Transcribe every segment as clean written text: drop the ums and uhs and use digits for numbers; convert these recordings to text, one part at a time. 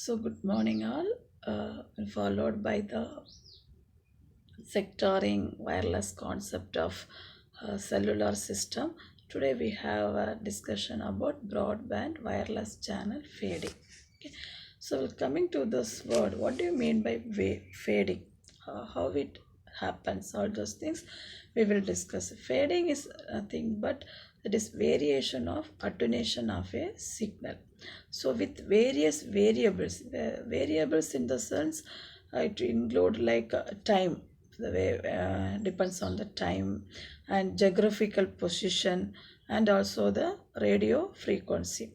So good morning all, followed by the sectoring wireless concept of cellular system. Today we have a discussion about broadband wireless channel fading. Okay. So coming to this word, what do you mean by fading? How it happens, all those things we will discuss. Fading is nothing but it is variation of attenuation of a signal. So with various variables, variables in the sense it include like time, the way depends on the time and geographical position and also the radio frequency,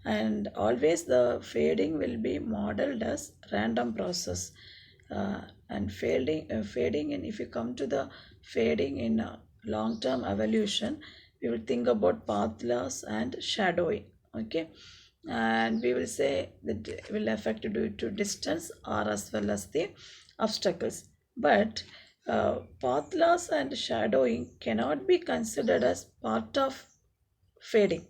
and always the fading will be modeled as random process. And fading and if you come to the fading in long term evolution, we will think about path loss and shadowing. Okay, and we will say that it will affect due to distance or as well as the obstacles, but path loss and shadowing cannot be considered as part of fading,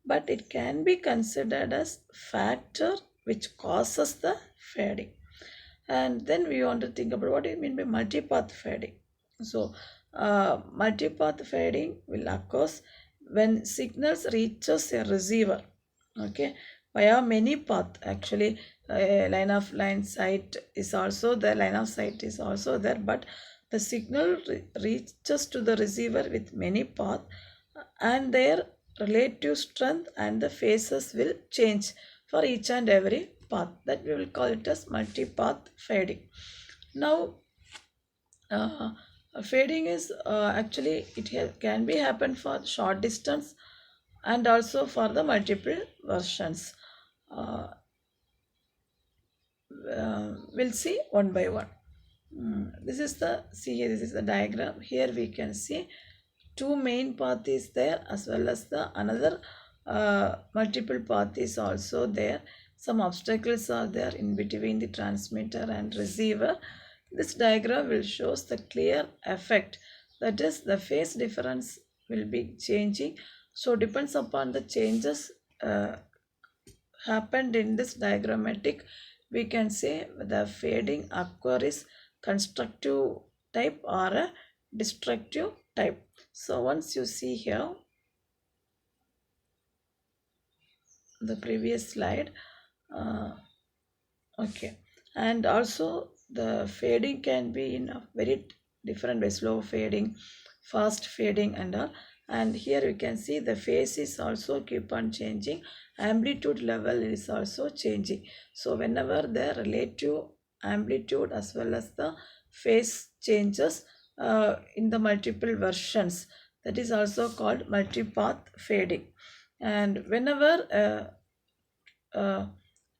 but it can be considered as factor which causes the fading. And then we want to think about what do you mean by multipath fading. So multipath fading will occur when signals reaches a receiver, okay, via many path. Actually line of sight is also there, line of sight is also there, but the signal reaches to the receiver with many path, and their relative strength and the phases will change for each and every path. That we will call it as multipath fading. Now uh, fading is actually can be happen for short distance and also for the multiple versions. uh, we'll see one by one. This is the this is the diagram. Here we can see two main path is there as well as the another multiple path is also there. Some obstacles are there in between the transmitter and receiver. This diagram will shows the clear effect, that is the phase difference will be changing. So depends upon the changes happened in this diagrammatic, we can say the fading occur is constructive type or a destructive type. So once you see here the previous slide, uh, okay, and also the fading can be in a very different way, slow fading, fast fading and all. And here you can see the phase is also keep on changing, amplitude level is also changing. So whenever the relative amplitude as well as the phase changes in the multiple versions, that is also called multipath fading. And whenever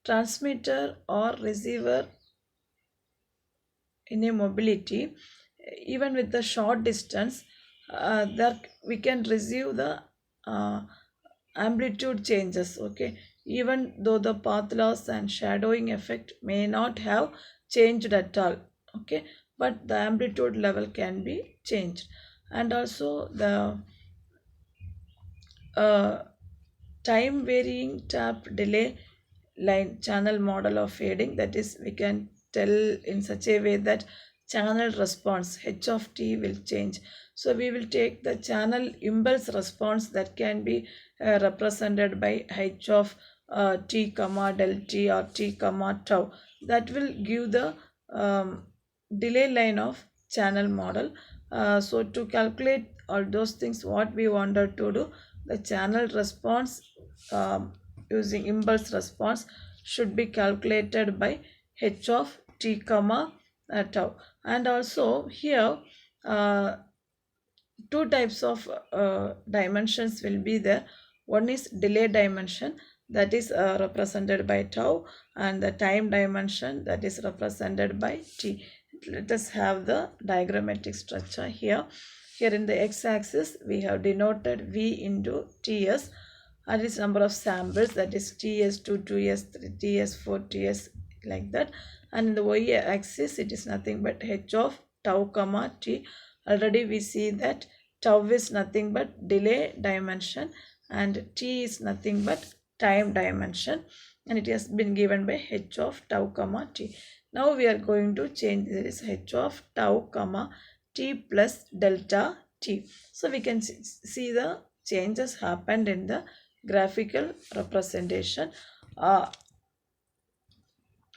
transmitter or receiver in a mobility, even with the short distance, there we can receive the uh, amplitude changes. Okay, even though the path loss and shadowing effect may not have changed at all. Okay, but the amplitude level can be changed. And also the uh, time varying tap delay line channel model of fading, that is we can tell in such a way that channel response h of t will change. So we will take the channel impulse response that can be represented by h of t comma del t or t comma tau, that will give the um, delay line of channel model. So to calculate all those things, what we wanted to do, the channel response um, using impulse response should be calculated by h of t comma tau. And also here uh, two types of dimensions will be there. One is delay dimension, that is represented by tau, and the time dimension, that is represented by t. Let us have the diagrammatic structure here. Here in the x-axis we have denoted v into ts, and its number of samples, that is ts2, 2s, 3, ts4, ts, like that. And in the y-axis it is nothing but h of tau comma t. Already we see that tau is nothing but delay dimension and t is nothing but time dimension. and it has been given by h of tau comma t. Now we are going to change this h of tau comma t plus delta t. So we can see the changes happened in the graphical representation.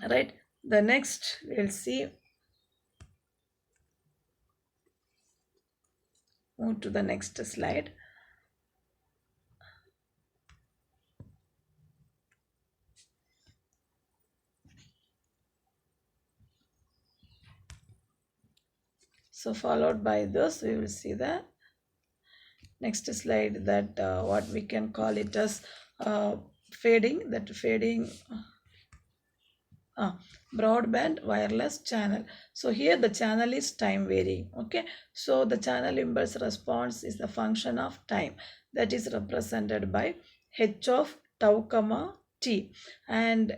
Right. The next we'll see. Move to the next slide. So followed by this, we will see the next slide, that what we can call it as fading. That fading broadband wireless channel. So here the channel is time varying. Okay, so the channel impulse response is the function of time, that is represented by h of tau comma t, and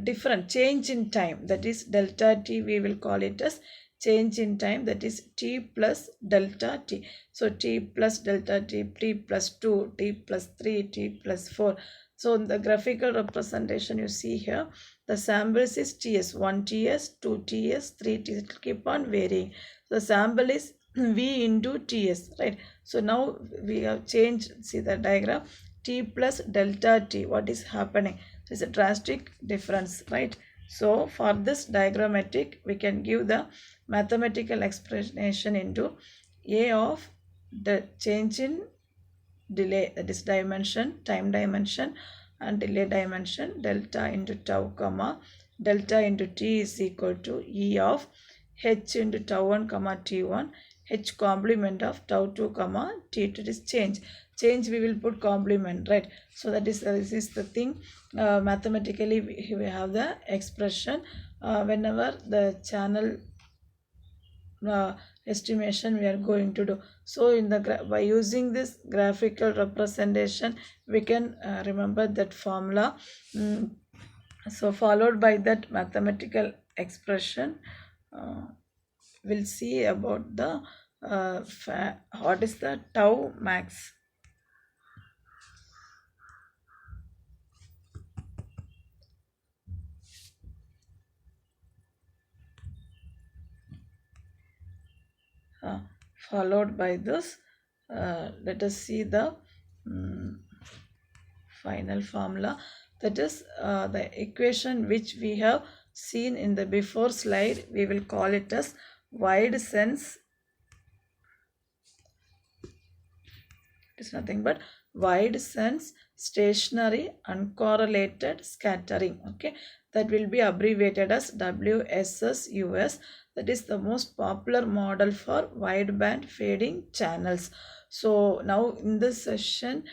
different change in time, that is delta t, we will call it as change in time, that is t plus delta t. So t plus delta t, t plus 2, t plus 3, t plus 4. So in the graphical representation you see here, the samples is ts, 1 ts, 2 ts, 3 ts, it will keep on varying. So the sample is v into ts, right? So now we have changed, see the diagram, t plus delta t, what is happening? So it's a drastic difference, right? So for this diagrammatic, we can give the mathematical explanation into a of the change in delay, that is dimension, time dimension, and delay dimension, delta into tau comma delta into t is equal to e of h into tau 1 comma t1, h complement of tau 2 comma t2. It is change we will put complement, right? So that is this is the thing. Mathematically we have the expression whenever the channel estimation we are going to do. So in the by using this graphical representation, we can remember that formula. So followed by that mathematical expression, we'll see about the what is the tau max. Followed by this, let us see the final formula, that is the equation which we have seen in the before slide. We will call it as wide sense. It is nothing but wide sense stationary uncorrelated scattering. Okay, that will be abbreviated as WSSUS. That is the most popular model for wideband fading channels. So now in this session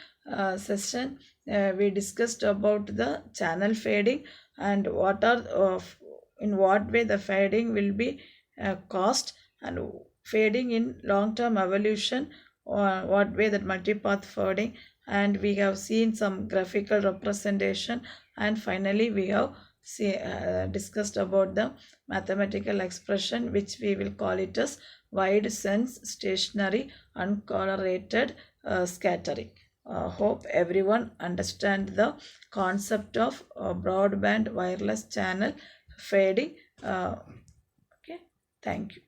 we discussed about the channel fading and what are in what way the fading will be caused, and fading in long-term evolution, or what way that multipath fading, and we have seen some graphical representation, and finally we have discussed about the mathematical expression which we will call it as wide sense stationary uncorrelated scattering. Hope everyone understand the concept of broadband wireless channel fading. Okay, thank you.